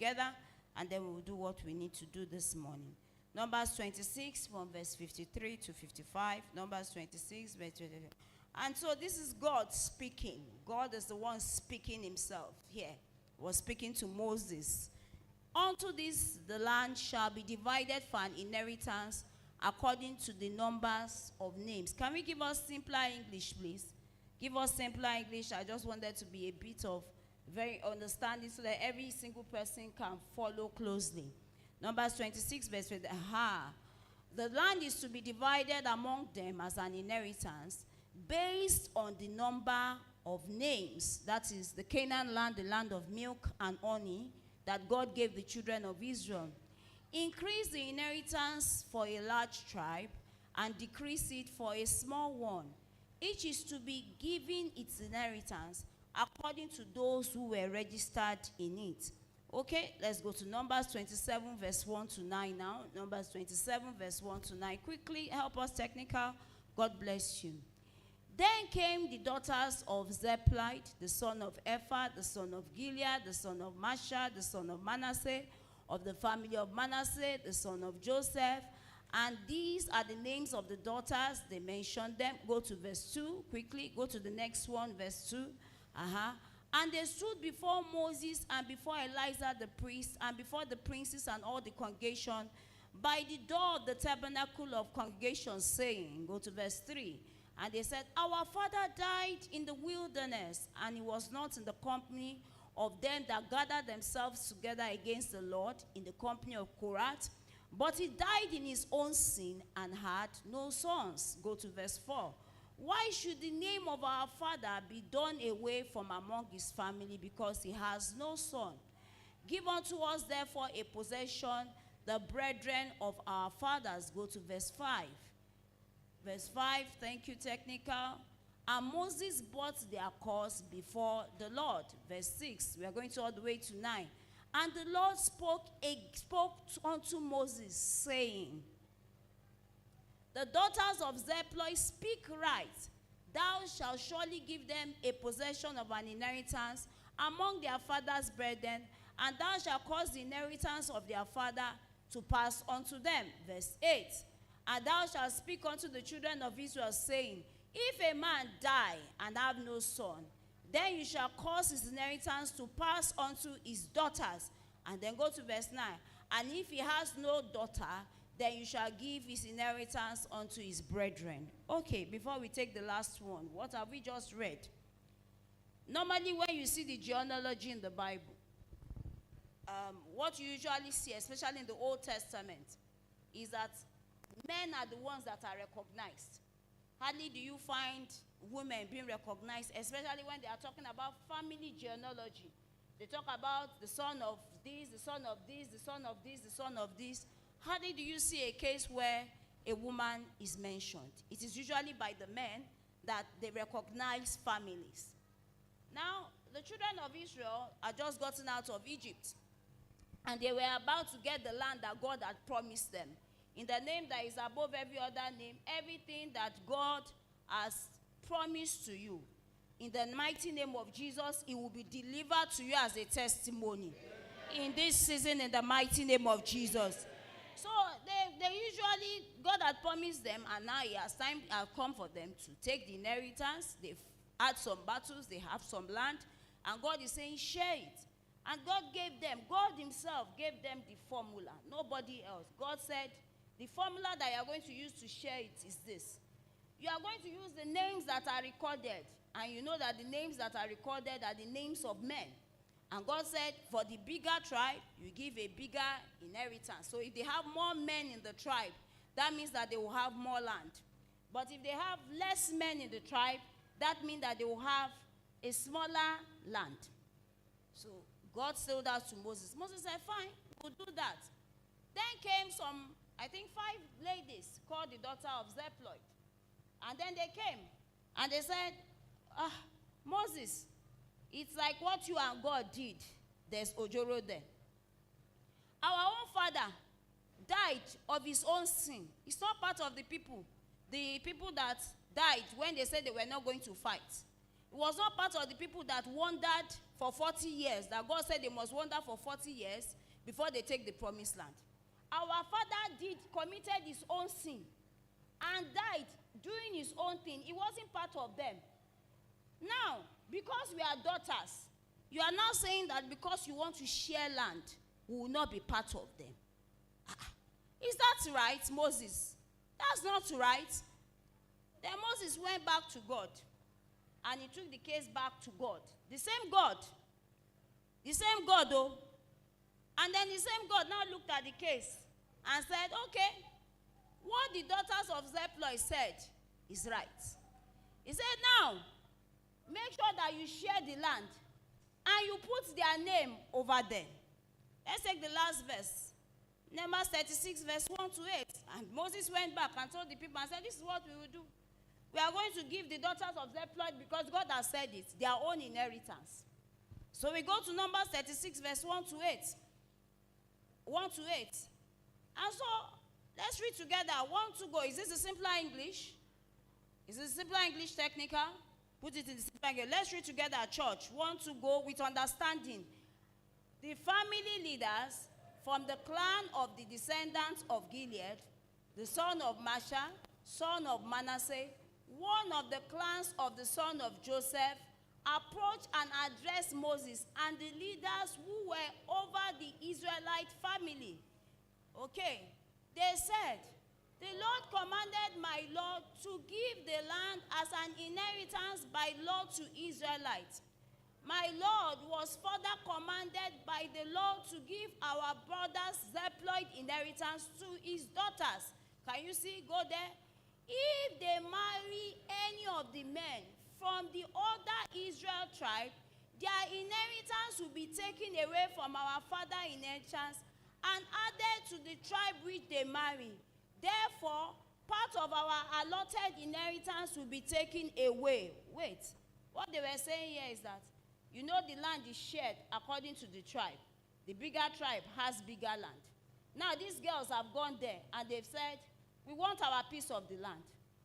together, and then we will do what we need to do this morning. Numbers 26 from verse 53 to 55. Numbers 26 verse 53. And so this is God speaking. God is the one speaking himself here. He was speaking to Moses. Unto this the land shall be divided for an inheritance according to the numbers of names. Can we give us simpler English, please? Give us simpler English. I just wanted to be a bit of very understanding so that every single person can follow closely. Numbers 26 verse 50. The land is to be divided among them as an inheritance based on the number of names. That is the Canaan land, the land of milk and honey that God gave the children of Israel. Increase the inheritance for a large tribe and decrease it for a small one. Each is to be given its inheritance according to those who were registered in it. Okay, let's go to Numbers 27 verse 1 to 9 now. Numbers 27 verse 1 to 9. Quickly, help us technical. God bless you. Then came the daughters of Zebulun, the son of Ephah, the son of Gilead, the son of Mashah, the son of Manasseh, of the family of Manasseh, the son of Joseph. And these are the names of the daughters. They mentioned them. Go to verse 2 quickly. Go to the next one, verse 2. And they stood before Moses and before Eleazar the priest and before the princes and all the congregation by the door of the tabernacle of congregation, saying, go to verse 3. And they said, our father died in the wilderness, and he was not in the company of them that gathered themselves together against the Lord in the company of Korath, but he died in his own sin and had no sons. Go to verse 4. Why should the name of our father be done away from among his family, because he has no son? Give unto us therefore a possession, the brethren of our fathers. Go to verse 5. Verse 5, thank you, technical. And Moses brought their cause before the Lord. Verse 6, we are going to all the way to 9. And the Lord spoke unto Moses, saying, the daughters of Zebulun speak right. Thou shalt surely give them a possession of an inheritance among their father's brethren, and thou shalt cause the inheritance of their father to pass unto them. Verse 8. And thou shalt speak unto the children of Israel, saying, if a man die and have no son, then you shall cause his inheritance to pass unto his daughters. And then go to verse 9. And if he has no daughter, then you shall give his inheritance unto his brethren. Okay, before we take the last one, what have we just read? Normally, when you see the genealogy in the Bible, what you usually see, especially in the Old Testament, is that men are the ones that are recognized. Hardly do you find women being recognized, especially when they are talking about family genealogy. They talk about the son of this, the son of this, the son of this, the son of this. Hardly do you see a case where a woman is mentioned. It is usually by the men that they recognize families. Now, the children of Israel are just gotten out of Egypt, and they were about to get the land that God had promised them. In the name that is above every other name, everything that God has promised to you, in the mighty name of Jesus, it will be delivered to you as a testimony. In this season, in the mighty name of Jesus. So they usually, God had promised them, and now it has time has come for them to take the inheritance. They've had some battles, they have some land, and God is saying, share it. And God himself gave them the formula, nobody else. God said, the formula that you are going to use to share it is this. You are going to use the names that are recorded. And you know that the names that are recorded are the names of men. And God said, for the bigger tribe, you give a bigger inheritance. So if they have more men in the tribe, that means that they will have more land. But if they have less men in the tribe, that means that they will have a smaller land. So God told that to Moses. Moses said, fine, we'll do that. Then came some, I think 5 ladies called the daughter of Zebulun. And then they came and they said, Moses, it's like what you and God did. There's Ojoro there. Our own father died of his own sin. It's not part of the people that died when they said they were not going to fight. It was not part of the people that wandered for 40 years, that God said they must wander for 40 years before they take the promised land. Our father committed his own sin and died doing his own thing. He wasn't part of them. Now, because we are daughters, you are now saying that because you want to share land, we will not be part of them. Is that right, Moses? That's not right. Then Moses went back to God, and he took the case back to God. The same God. The same God, though. And then the same God now looked at the case and said, okay, what the daughters of Zebulun said is right. He said, now, make sure that you share the land and you put their name over there. Let's take the last verse. Numbers 36, verse 1 to 8. And Moses went back and told the people and said, this is what we will do. We are going to give the daughters of Zebulun, because God has said it, their own inheritance. So we go to Numbers 36, verse 1 to 8. 1 to 8. And so, let's read together. 1 to go. Is this a simpler English? Is this a simpler English technical? Put it in the simpler English. Let's read together at church. 1 to go with understanding. The family leaders from the clan of the descendants of Gilead, the son of Masha, son of Manasseh, one of the clans of the son of Joseph, approached and addressed Moses and the leaders who were over the Israelite family. Okay, they said, the Lord commanded my Lord to give the land as an inheritance by law to Israelites. My Lord was further commanded by the Lord to give our brothers Zebulun inheritance to his daughters. Can you see? Go there. If they marry any of the men from the other Israel tribe, their inheritance will be taken away from our father's inheritance and added to the tribe which they marry. Therefore, part of our allotted inheritance will be taken away. Wait, what they were saying here is that, you know, the land is shared according to the tribe. The bigger tribe has bigger land. Now, these girls have gone there and they've said, we want our piece of the land.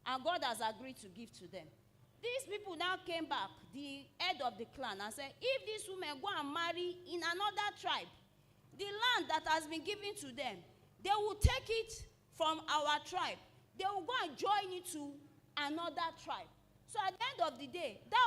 And God has agreed to give to them. These people now came back, the head of the clan, and said, if these women go and marry in another tribe, the land that has been given to them, they will take it from our tribe. They will go and join it to another tribe. So at the end of the day, that